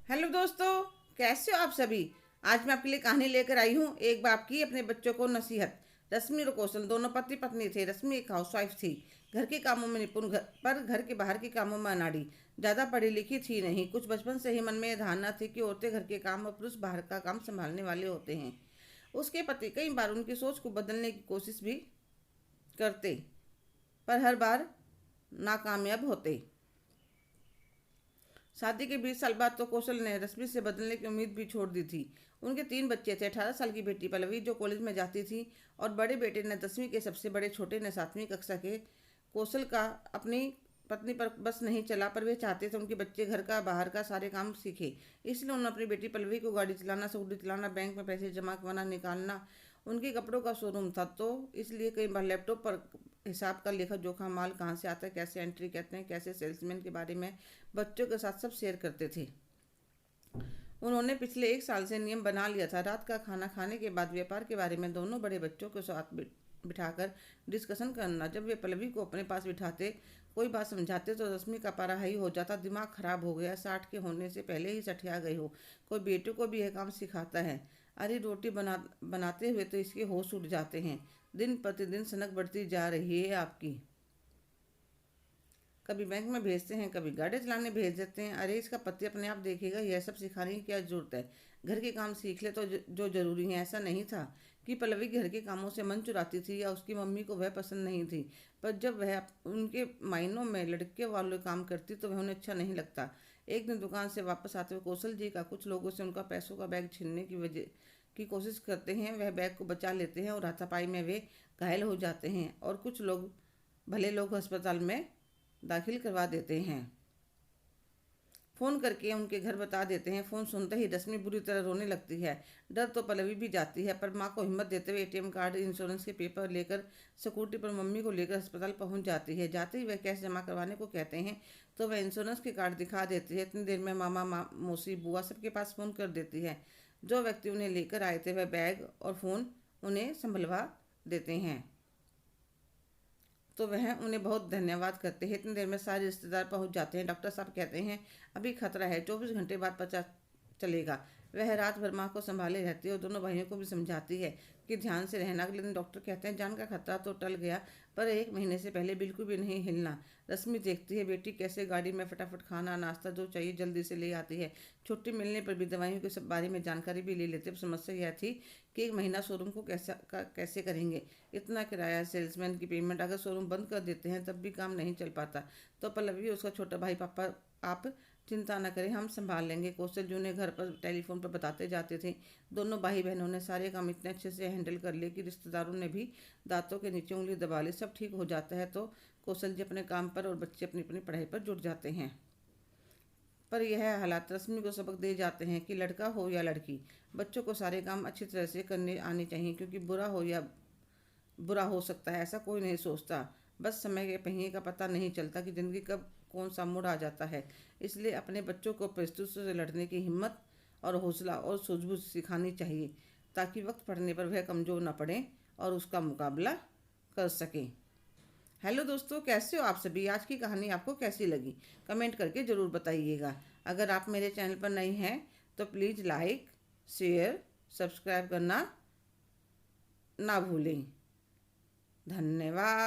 Hello दोस्तों, कैसे हो आप सभी। आज मैं आपके लिए कहानी लेकर आई हूँ। एक बाप की अपने बच्चों को नसीहत। रश्मि और कौशल दोनों पति पत्नी थे। रश्मि एक हाउसवाइफ थी, घर के कामों में निपुण, पर घर के बाहर के कामों में अनाड़ी। ज़्यादा पढ़ी लिखी थी नहीं। कुछ बचपन से ही मन में यह धारणा थी कि औरतें घर के काम और पुरुष बाहर का काम संभालने वाले होते हैं। उसके पति कई बार उनकी सोच को बदलने की कोशिश भी करते, पर हर बार नाकामयाब होते। शादी के 20 साल बाद तो कौशल ने रश्मि से बदलने की उम्मीद भी छोड़ दी थी। उनके 3 बच्चे थे। 18 साल की बेटी पल्लवी जो कॉलेज में जाती थी, और बड़े बेटे ने 10वीं के, सबसे बड़े छोटे ने 7वीं कक्षा के। कौशल का अपनी पत्नी पर बस नहीं चला, पर वे चाहते थे उनके बच्चे घर का बाहर का सारे काम सीखे। इसलिए उन्होंने अपनी बेटी पल्लवी को गाड़ी चलाना, स्कूटी चलाना, बैंक में पैसे जमा करवाना, निकालना। उनके कपड़ों का शोरूम था, तो इसलिए कई बार लैपटॉप पर हिसाब का लेखा जोखा, माल कहाँ से आता है, कैसे एंट्री कहते हैं, कैसे सेल्समैन के बारे में बच्चों के साथ सब शेयर करते थे। उन्होंने पिछले 1 साल से नियम बना लिया था। रात का खाना खाने के बाद व्यापार के बारे में दोनों बड़े बच्चों के साथ बिठाकर डिस्कशन करना। जब वे पल्लवी को अपने पास बिठाते, कोई बात समझाते, तो रश्मि का पारा हाई हो जाता। दिमाग खराब हो गया, 60 के होने से पहले ही सठिया गई हो। कोई बेटे को भी यह काम सिखाता है। अरे रोटी बनाते हुए तो इसके होश उड़ जाते हैं। दिन प्रतिदिन सनक बढ़ती जा रही है आपकी। कभी बैंक में भेजते हैं, कभी गाड़ी चलाने भेज देते हैं। अरे इसका पति अपने आप देखेगा, यह सब सिखाने की क्या जरूरत है। घर के काम सीख ले तो जो जरूरी है। ऐसा नहीं था कि पल्लवी घर के कामों से मन चुराती थी या उसकी मम्मी को वह पसंद नहीं थी, पर जब वह उनके मायनों में लड़के वाले काम करती तो वह उन्हें अच्छा नहीं लगता। एक दिन दुकान से वापस आते हुए कौशल जी का कुछ लोगों से उनका पैसों का बैग छीनने की वजह की कोशिश करते हैं। वह बैग को बचा लेते हैं और हाथापाई में वे घायल हो जाते हैं, और कुछ लोग, भले लोग, अस्पताल में दाखिल करवा देते हैं। फ़ोन करके उनके घर बता देते हैं। फ़ोन सुनते ही रश्मि बुरी तरह रोने लगती है। डर तो पल्लवी भी जाती है, पर माँ को हिम्मत देते हुए एटीएम कार्ड, इंश्योरेंस के पेपर लेकर स्कूटी पर मम्मी को लेकर अस्पताल पहुंच जाती है। जाते ही वह कैश जमा करवाने को कहते हैं, तो वह इंश्योरेंस के कार्ड दिखा देती है। इतनी देर में मामा, मौसी, बुआ सबके पास फ़ोन कर देती है। जो व्यक्ति उन्हें लेकर आए थे वह बैग और फ़ोन उन्हें संभलवा देते हैं, तो वह उन्हें बहुत धन्यवाद करते हैं। इतनी देर में सारे रिश्तेदार पहुंच जाते हैं। डॉक्टर साहब कहते हैं अभी खतरा है, 24 घंटे बाद पता चलेगा। वह रात भर माँ को संभाले रहती है और दोनों भाइयों को भी समझाती है कि ध्यान से रहना। अगले दिन डॉक्टर कहते हैं जान का खतरा तो टल गया, पर 1 महीने से पहले बिल्कुल भी नहीं हिलना। रश्मि देखती है बेटी कैसे गाड़ी में फटाफट खाना नाश्ता जो चाहिए जल्दी से ले आती है। छुट्टी मिलने पर भी दवाइयों के सब बारे में जानकारी भी ले लेते। समस्या यह थी कि 1 महीना शोरूम को कैसे करेंगे। इतना किराया, सेल्समैन की पेमेंट, अगर शोरूम बंद कर देते हैं तब भी काम नहीं चल पाता। तो पल्लवी उसका छोटा भाई, पापा आप चिंता न करें, हम संभाल लेंगे। कौशल जी उन्हें घर पर टेलीफोन पर बताते जाते थे। दोनों भाई बहनों ने सारे काम इतने अच्छे से हैंडल कर लिए कि रिश्तेदारों ने भी दांतों के नीचे उंगली दबा ली। सब ठीक हो जाता है तो कौशल जी अपने काम पर और बच्चे अपनी अपनी पढ़ाई पर जुट जाते हैं। पर यह हालात रश्मि को सबक दे जाते हैं कि लड़का हो या लड़की, बच्चों को सारे काम अच्छी तरह से करने आने चाहिए, क्योंकि बुरा हो सकता है ऐसा कोई नहीं सोचता। बस समय के पहिए का पता नहीं चलता कि ज़िंदगी कब कौन सा मोड़ आ जाता है। इसलिए अपने बच्चों को परिस्थितियों से लड़ने की हिम्मत और हौसला और सूझबूझ सिखानी चाहिए, ताकि वक्त पड़ने पर वह कमज़ोर न पड़े और उसका मुकाबला कर सकें। हेलो दोस्तों, कैसे हो आप सभी। आज की कहानी आपको कैसी लगी, कमेंट करके ज़रूर बताइएगा। अगर आप मेरे चैनल पर नए हैं तो प्लीज़ लाइक, शेयर, सब्सक्राइब करना ना भूलें। धन्यवाद।